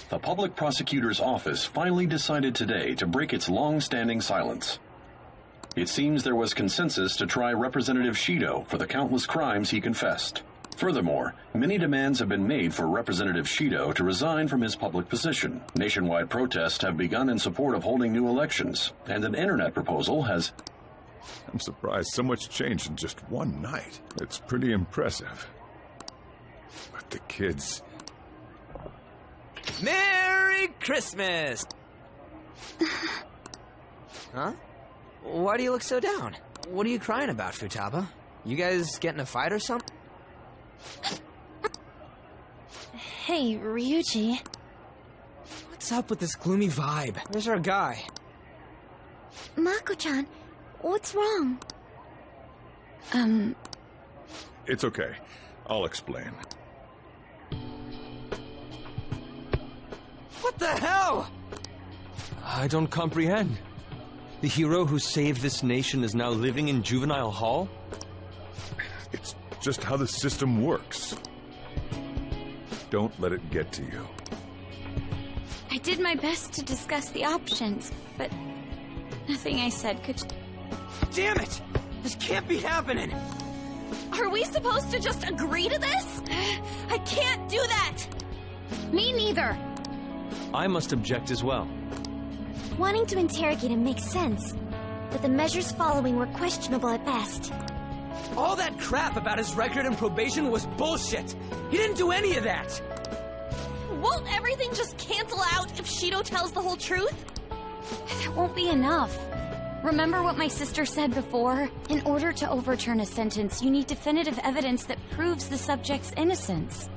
The public prosecutor's office finally decided today to break its long-standing silence. It seems there was consensus to try Representative Shido for the countless crimes he confessed. Furthermore, many demands have been made for Representative Shido to resign from his public position. Nationwide protests have begun in support of holding new elections, and an internet proposal has... I'm surprised so much changed in just one night. It's pretty impressive. But the kids... Merry Christmas! Huh? Why do you look so down? What are you crying about, Futaba? You guys get in a fight or something? Hey, Ryuji. What's up with this gloomy vibe? Where's our guy? Mako-chan, what's wrong? It's okay. I'll explain. What the hell? I don't comprehend. The hero who saved this nation is now living in juvenile hall? It's just how the system works. Don't let it get to you. I did my best to discuss the options, but nothing I said could... Damn it! This can't be happening! Are we supposed to just agree to this? I can't do that! Me neither. I must object as well. Wanting to interrogate him makes sense, but the measures following were questionable at best. All that crap about his record and probation was bullshit! He didn't do any of that! Won't everything just cancel out if Shido tells the whole truth? That won't be enough. Remember what my sister said before? In order to overturn a sentence, you need definitive evidence that proves the subject's innocence.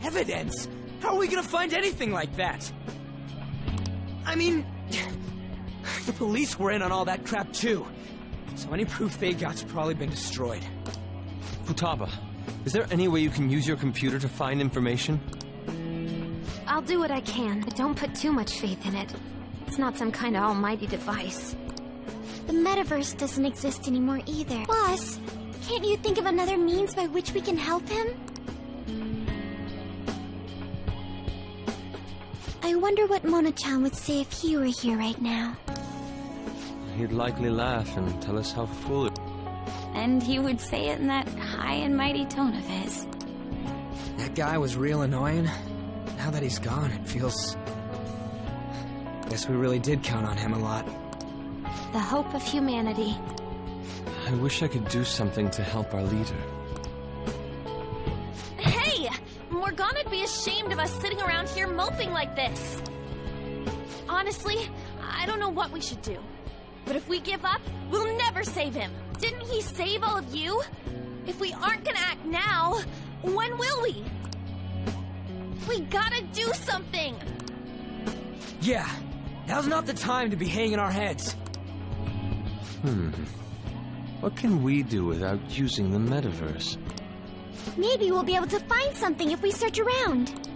Evidence? How are we gonna find anything like that? I mean... the police were in on all that crap too. So any proof they got's probably been destroyed. Futaba, is there any way you can use your computer to find information? I'll do what I can, but don't put too much faith in it. It's not some kind of almighty device. The metaverse doesn't exist anymore either. Boss, can't you think of another means by which we can help him? I wonder what Mona-chan would say if he were here right now. He'd likely laugh and tell us how foolish... And he would say it in that high and mighty tone of his. That guy was real annoying. Now that he's gone, it feels... Guess we really did count on him a lot. The hope of humanity. I wish I could do something to help our leader. Hey! Morgana'd be ashamed of us sitting around here moping like this. Honestly, I don't know what we should do. But if we give up, we'll never save him. Didn't he save all of you? If we aren't gonna act now, when will we? We gotta do something! Yeah, now's not the time to be hanging our heads. What can we do without using the metaverse? Maybe we'll be able to find something if we search around.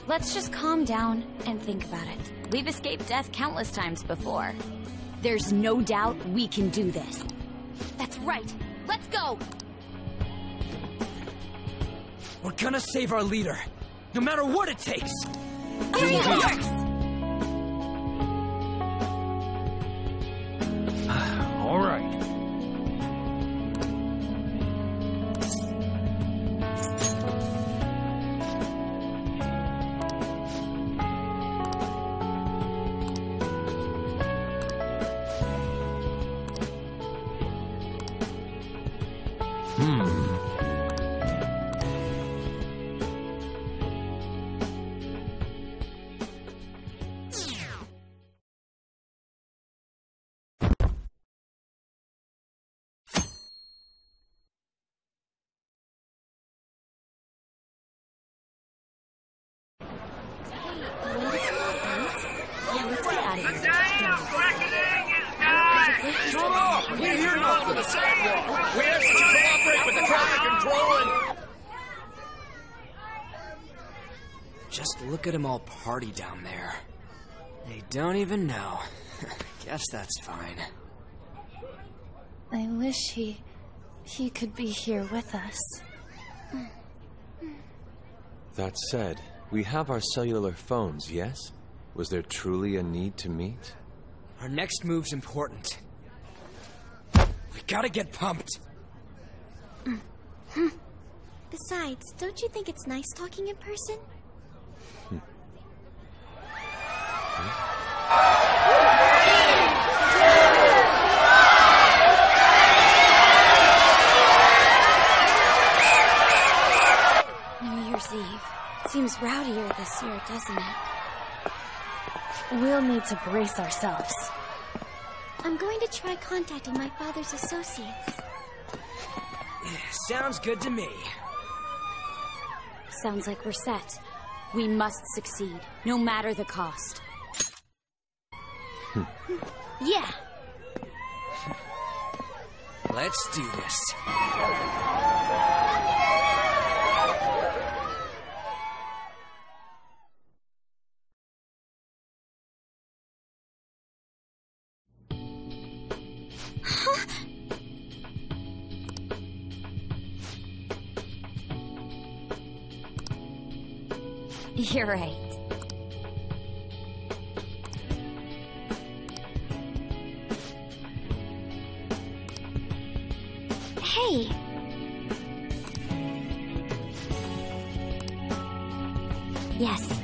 Let's just calm down and think about it. We've escaped death countless times before. There's no doubt we can do this. That's right. Let's go! We're gonna save our leader, no matter what it takes! Of course! All right. We're here now for the sidewalk. We asked you to cooperate with the traffic control and... Just look at them all party down there. They don't even know. Guess that's fine. I wish he could be here with us. That said, We have our cellular phones, yes? Was there truly a need to meet? Our next move's important. We gotta get pumped. Besides, don't you think it's nice talking in person? New Year's Eve. It seems rowdier this year, doesn't it? We'll need to brace ourselves. I'm going to try contacting my father's associates. Sounds good to me. Sounds like we're set. We must succeed, no matter the cost. Yeah. Let's do this. You're right. Hey. Yes.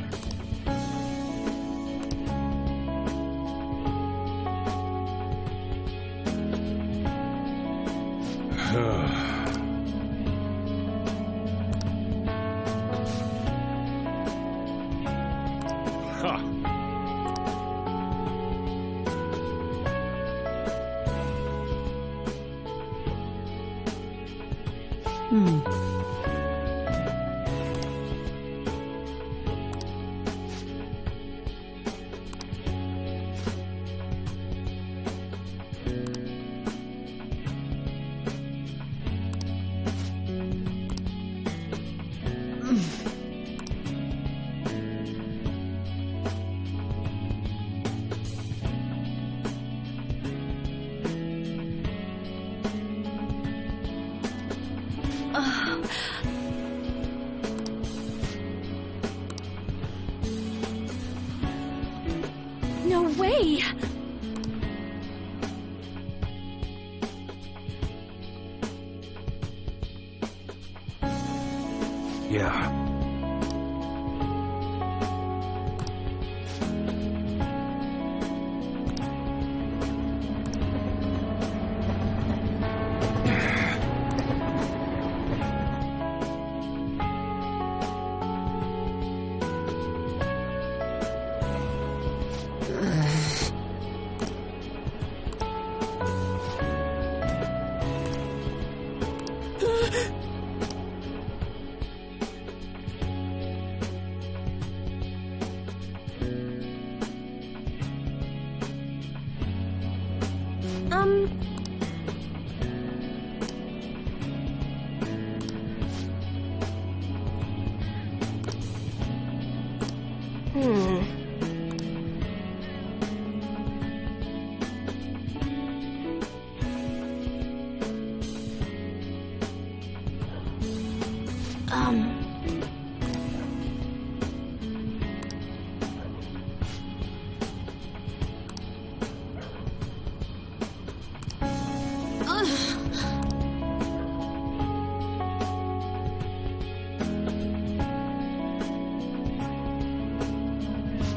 No way! Yeah.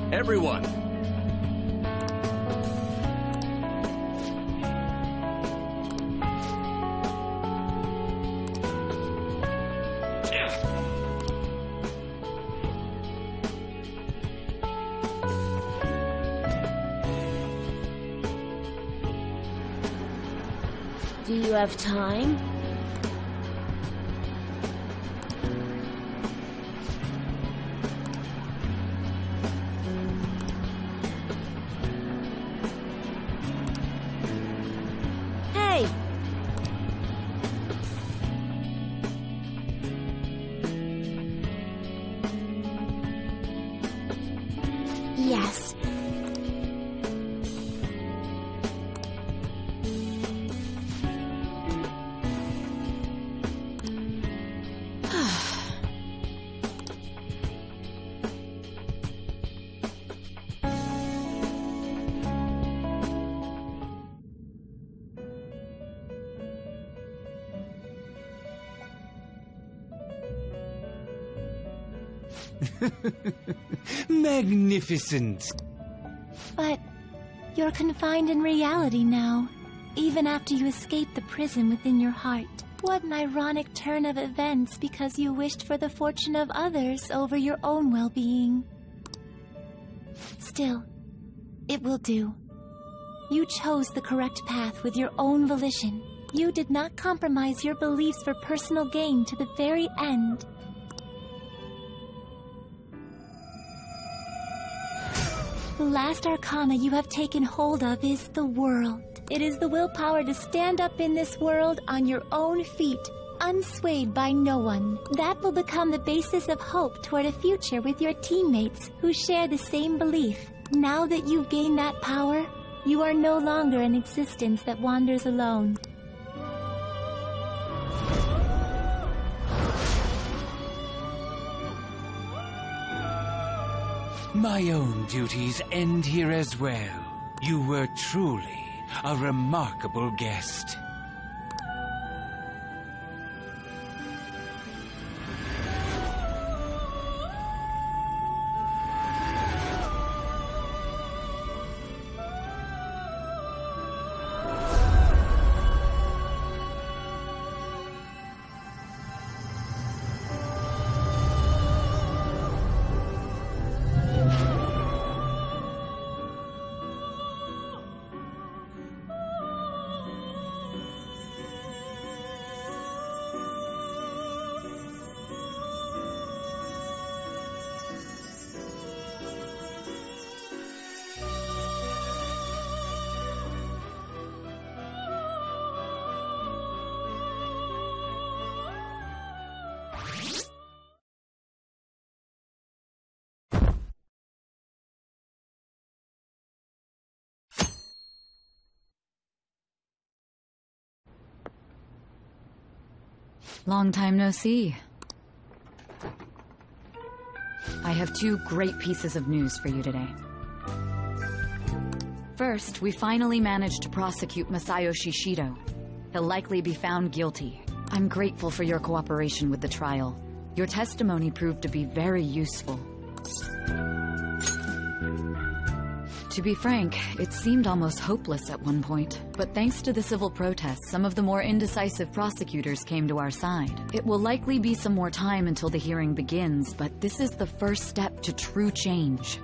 Everyone! Do you have time? Hey! Yes. Magnificent. But you're confined in reality now, even after you escape the prison within your heart. What an ironic turn of events because you wished for the fortune of others over your own well-being. Still, it will do. You chose the correct path with your own volition. You did not compromise your beliefs for personal gain to the very end. The last arcana you have taken hold of is the world. It is the willpower to stand up in this world on your own feet, unswayed by no one. That will become the basis of hope toward a future with your teammates who share the same belief. Now that you've gained that power, you are no longer an existence that wanders alone. My own duties end here as well. You were truly a remarkable guest. Long time no see. I have two great pieces of news for you today. First, we finally managed to prosecute Masayoshi Shido. He'll likely be found guilty. I'm grateful for your cooperation with the trial. Your testimony proved to be very useful. To be frank, it seemed almost hopeless at one point. But thanks to the civil protests, some of the more indecisive prosecutors came to our side. It will likely be some more time until the hearing begins, but this is the first step to true change.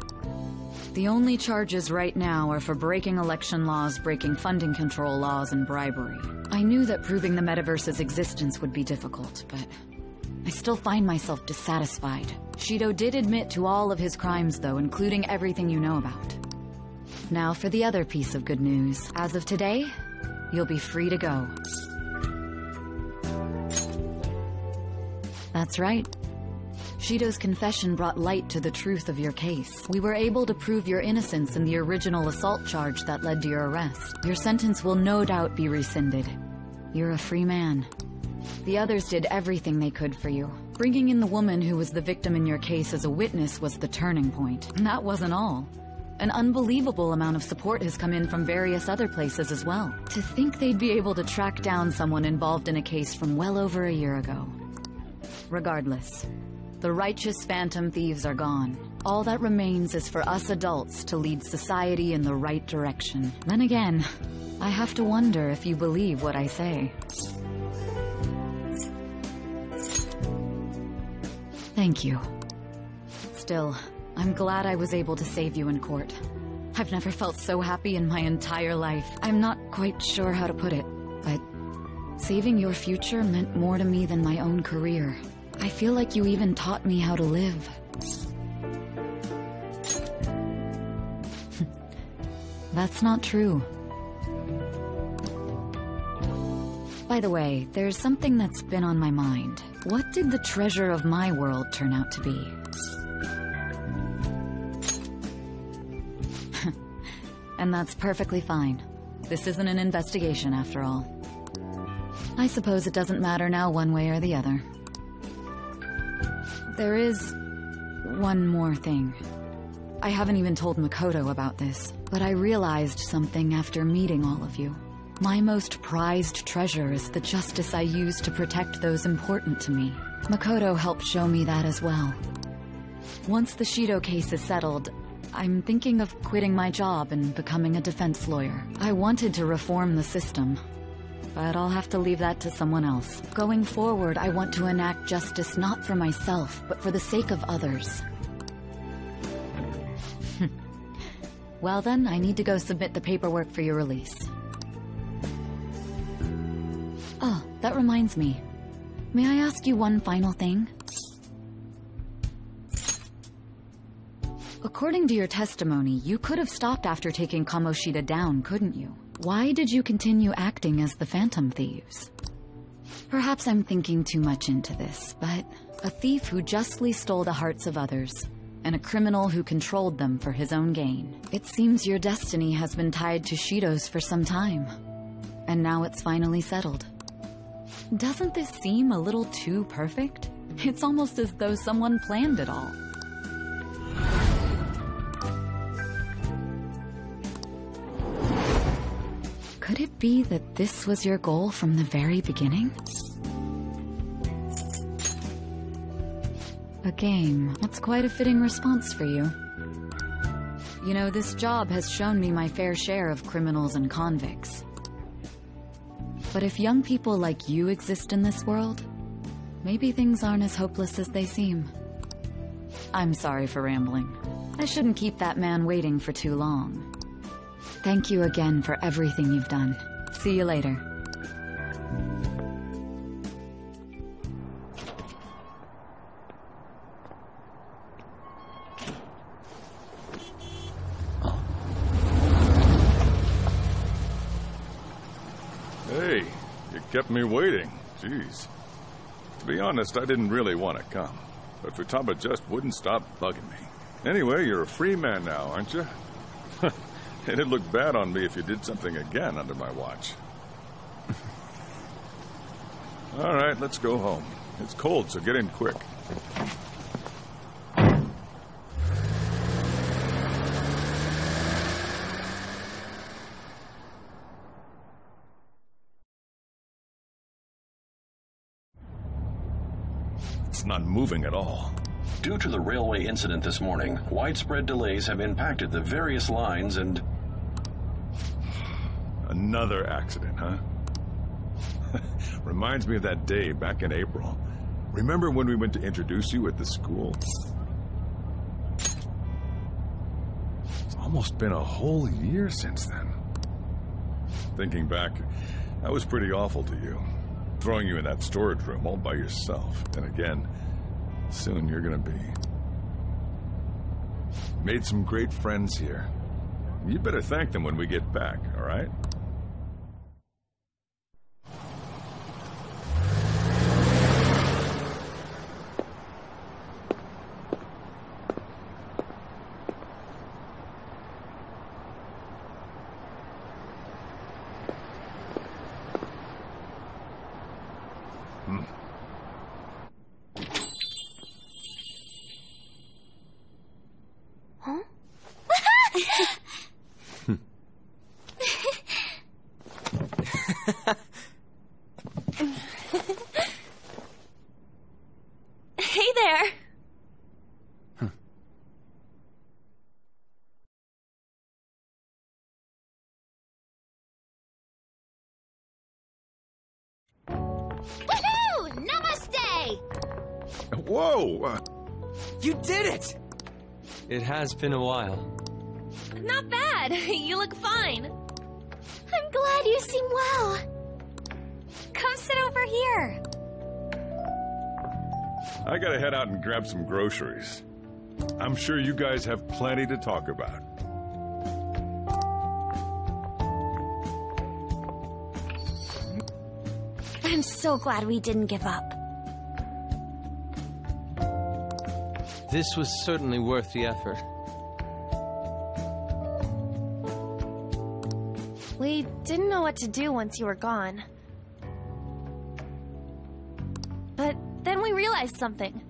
The only charges right now are for breaking election laws, breaking funding control laws, and bribery. I knew that proving the metaverse's existence would be difficult, but I still find myself dissatisfied. Shido did admit to all of his crimes, though, including everything you know about. Now for the other piece of good news. As of today, you'll be free to go. That's right. Shido's confession brought light to the truth of your case. We were able to prove your innocence in the original assault charge that led to your arrest. Your sentence will no doubt be rescinded. You're a free man. The others did everything they could for you. Bringing in the woman who was the victim in your case as a witness was the turning point. And that wasn't all. An unbelievable amount of support has come in from various other places as well. To think they'd be able to track down someone involved in a case from well over a year ago. Regardless, the righteous phantom thieves are gone. All that remains is for us adults to lead society in the right direction. Then again, I have to wonder if you believe what I say. Thank you. Still, I'm glad I was able to save you in court. I've never felt so happy in my entire life. I'm not quite sure how to put it, but saving your future meant more to me than my own career. I feel like you even taught me how to live. That's not true. By the way, there's something that's been on my mind. What did the treasure of my world turn out to be? And that's perfectly fine. This isn't an investigation, after all. I suppose it doesn't matter now one way or the other. There is one more thing. I haven't even told Makoto about this, but I realized something after meeting all of you. My most prized treasure is the justice I use to protect those important to me. Makoto helped show me that as well. Once the Shido case is settled, I'm thinking of quitting my job and becoming a defense lawyer. I wanted to reform the system, but I'll have to leave that to someone else. Going forward, I want to enact justice not for myself, but for the sake of others. Well then, I need to go submit the paperwork for your release. Oh, that reminds me. May I ask you one final thing? According to your testimony, you could have stopped after taking Kamoshida down, couldn't you? Why did you continue acting as the Phantom Thieves? Perhaps I'm thinking too much into this, but a thief who justly stole the hearts of others, and a criminal who controlled them for his own gain. It seems your destiny has been tied to Shido's for some time, and now it's finally settled. Doesn't this seem a little too perfect? It's almost as though someone planned it all. Could it be that this was your goal from the very beginning? A game. That's quite a fitting response for you. You know, this job has shown me my fair share of criminals and convicts. But if young people like you exist in this world, maybe things aren't as hopeless as they seem. I'm sorry for rambling. I shouldn't keep that man waiting for too long. Thank you again for everything you've done. See you later. Hey, you kept me waiting. Jeez. To be honest, I didn't really want to come, but Futaba just wouldn't stop bugging me. Anyway, you're a free man now, aren't you? It'd look bad on me if you did something again under my watch. All right, let's go home. It's cold, so get in quick. It's not moving at all. Due to the railway incident this morning, widespread delays have impacted the various lines and... Another accident, huh? Reminds me of that day back in April. Remember when we went to introduce you at the school? It's almost been a whole year since then. Thinking back, that was pretty awful to you. Throwing you in that storage room all by yourself. And again, soon you're gonna be. Made some great friends here. You better thank them when we get back, all right? Hey there! Woohoo! Namaste! Whoa! You did it! It has been a while. Not bad. You look fine. I'm glad you seem well. Come sit over here. I gotta head out and grab some groceries. I'm sure you guys have plenty to talk about. I'm so glad we didn't give up. This was certainly worth the effort. We didn't know what to do once you were gone. But then we realized something.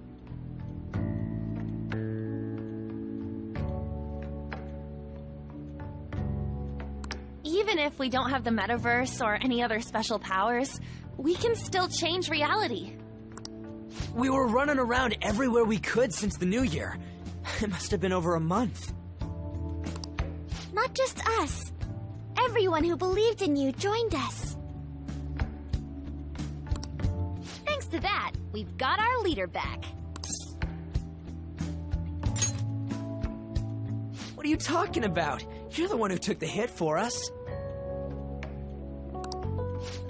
Even if we don't have the metaverse or any other special powers, we can still change reality. We were running around everywhere we could since the new year. It must have been over a month. Not just us. Everyone who believed in you joined us. Thanks to that, we've got our leader back. What are you talking about? You're the one who took the hit for us.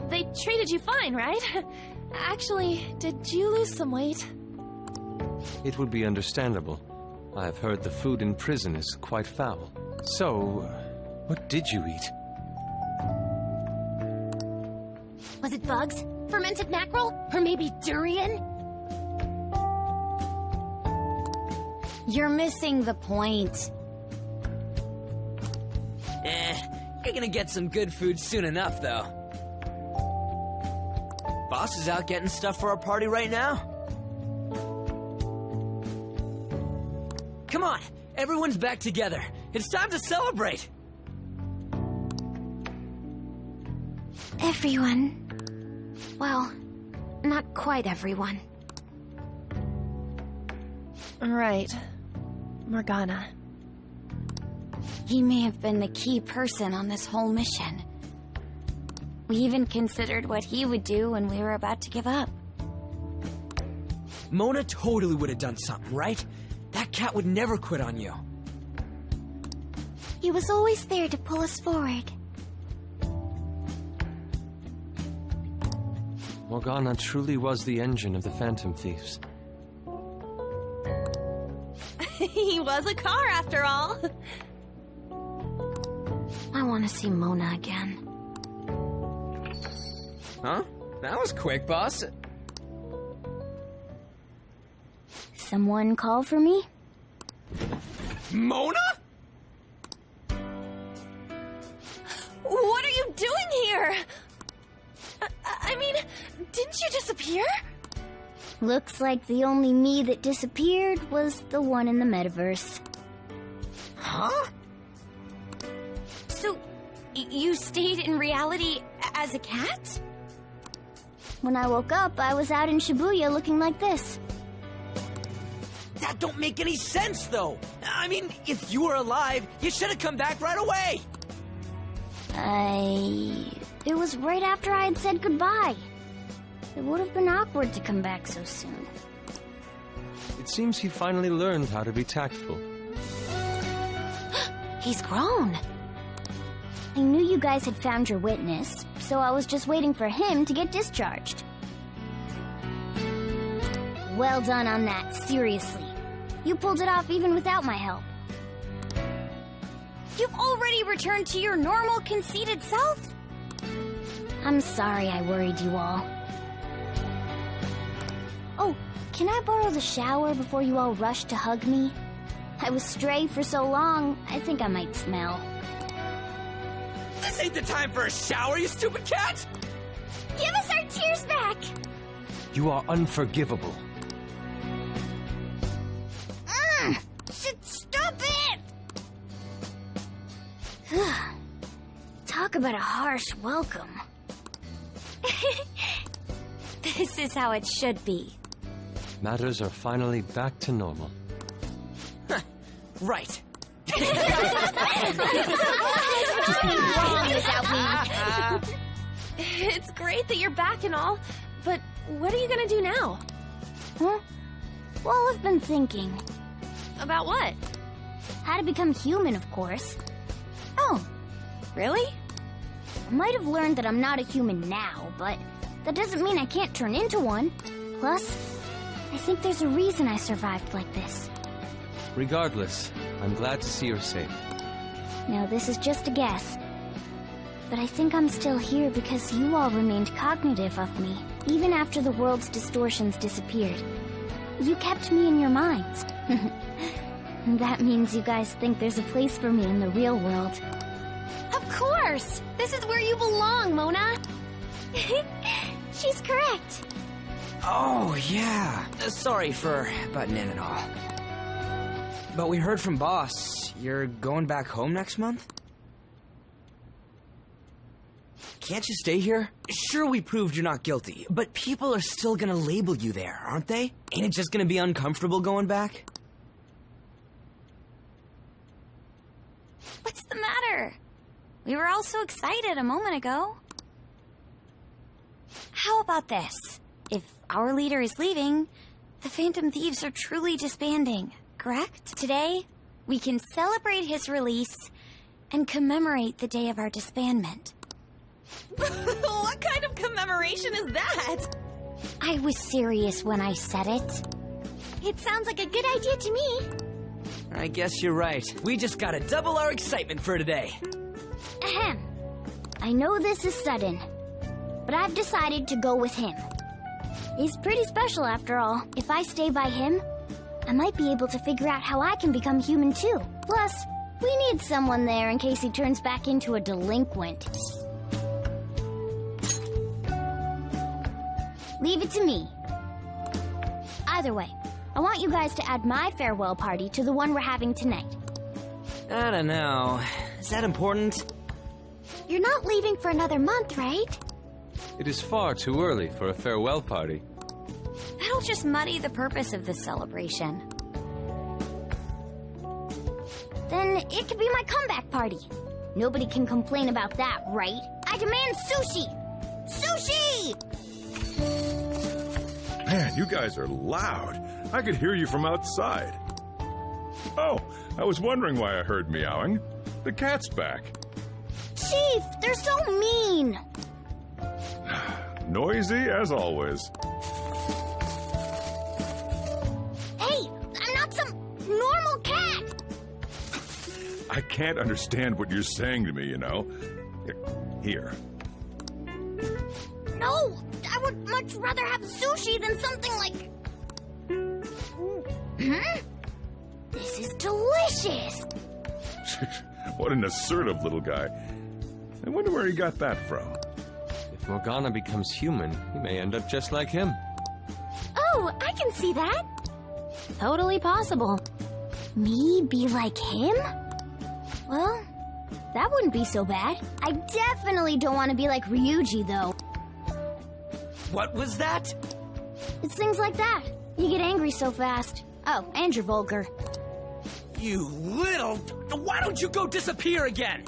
They treated you fine, right? Actually, did you lose some weight? It would be understandable. I have heard the food in prison is quite foul. So, what did you eat? Was it bugs? Fermented mackerel? Or maybe durian? You're missing the point. You're gonna get some good food soon enough, though. Boss is out getting stuff for our party right now. Come on, everyone's back together. It's time to celebrate. Everyone. Well, not quite everyone. Right. Morgana. He may have been the key person on this whole mission. We even considered what he would do when we were about to give up. Mona totally would have done something, right? That cat would never quit on you. He was always there to pull us forward. Morgana truly was the engine of the Phantom Thieves. He was a car, after all. I want to see Mona again. Huh? That was quick, boss. Someone call for me? Mona? What are you doing here? I mean, didn't you disappear? Looks like the only me that disappeared was the one in the metaverse. Huh? So, you stayed in reality as a cat? When I woke up, I was out in Shibuya looking like this. That don't make any sense, though. I mean, if you were alive, you should have come back right away. It was right after I had said goodbye. It would have been awkward to come back so soon. It seems he finally learned how to be tactful. He's grown. I knew you guys had found your witness, so I was just waiting for him to get discharged. Well done on that, seriously. You pulled it off even without my help. You've already returned to your normal, conceited self? I'm sorry I worried you all. Oh, can I borrow the shower before you all rush to hug me? I was stray for so long, I think I might smell. This ain't the time for a shower, you stupid cat! Give us our tears back! You are unforgivable. Stop it! Talk about a harsh welcome. This is how it should be. Matters are finally back to normal. Right. It's great that you're back and all, but what are you gonna do now? Huh? Well, I've been thinking. About what? How to become human, of course. Oh, Really? I might have learned that I'm not a human now, but that doesn't mean I can't turn into one. Plus, I think there's a reason I survived like this. Regardless, I'm glad to see you're safe. Now, this is just a guess. But I think I'm still here because you all remained cognitive of me, even after the world's distortions disappeared. You kept me in your minds. That means you guys think there's a place for me in the real world. Of course! This is where you belong, Mona! She's correct. Oh, yeah. Sorry for butting in and all. But we heard from Boss. You're going back home next month? can't you stay here? Sure, we proved you're not guilty, but people are still gonna label you there, aren't they? Ain't it just gonna be uncomfortable going back? What's the matter? We were all so excited a moment ago. How about this? If our leader is leaving, the Phantom Thieves are truly disbanding, correct? Today, we can celebrate his release and commemorate the day of our disbandment. What kind of commemoration is that? I was serious when I said it. It sounds like a good idea to me. I guess you're right. We just gotta double our excitement for today. Ahem. I know this is sudden, but I've decided to go with him. He's pretty special after all. If I stay by him, I might be able to figure out how I can become human too. Plus, we need someone there in case he turns back into a delinquent. Leave it to me. Either way, I want you guys to add my farewell party to the one we're having tonight. I don't know. Is that important? You're not leaving for another month, right? It is far too early for a farewell party. That'll just muddy the purpose of this celebration. Then it could be my comeback party. Nobody can complain about that, right? I demand sushi! Sushi! Man, you guys are loud. I could hear you from outside. Oh, I was wondering why I heard meowing. The cat's back. Chief, they're so mean! Noisy as always. Hey, I'm not some normal cat! I can't understand what you're saying to me, you know. Here. No, I would much rather have sushi than something like... This is delicious! What an assertive little guy. I wonder where he got that from. If Morgana becomes human, he may end up just like him. Oh, I can see that. Totally possible. Me be like him? Well, that wouldn't be so bad. I definitely don't want to be like Ryuji, though. What was that? It's things like that. You get angry so fast. Oh, and you're vulgar. You little... Why don't you go disappear again?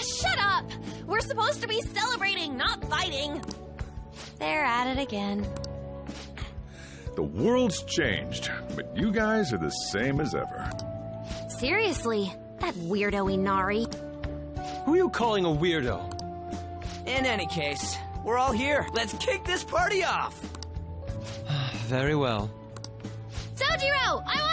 Shut up! We're supposed to be celebrating, not fighting. They're at it again. The world's changed, but you guys are the same as ever. Seriously, that weirdo Inari. Who are you calling a weirdo? In any case, we're all here. Let's kick this party off! Very well. Sojiro, I want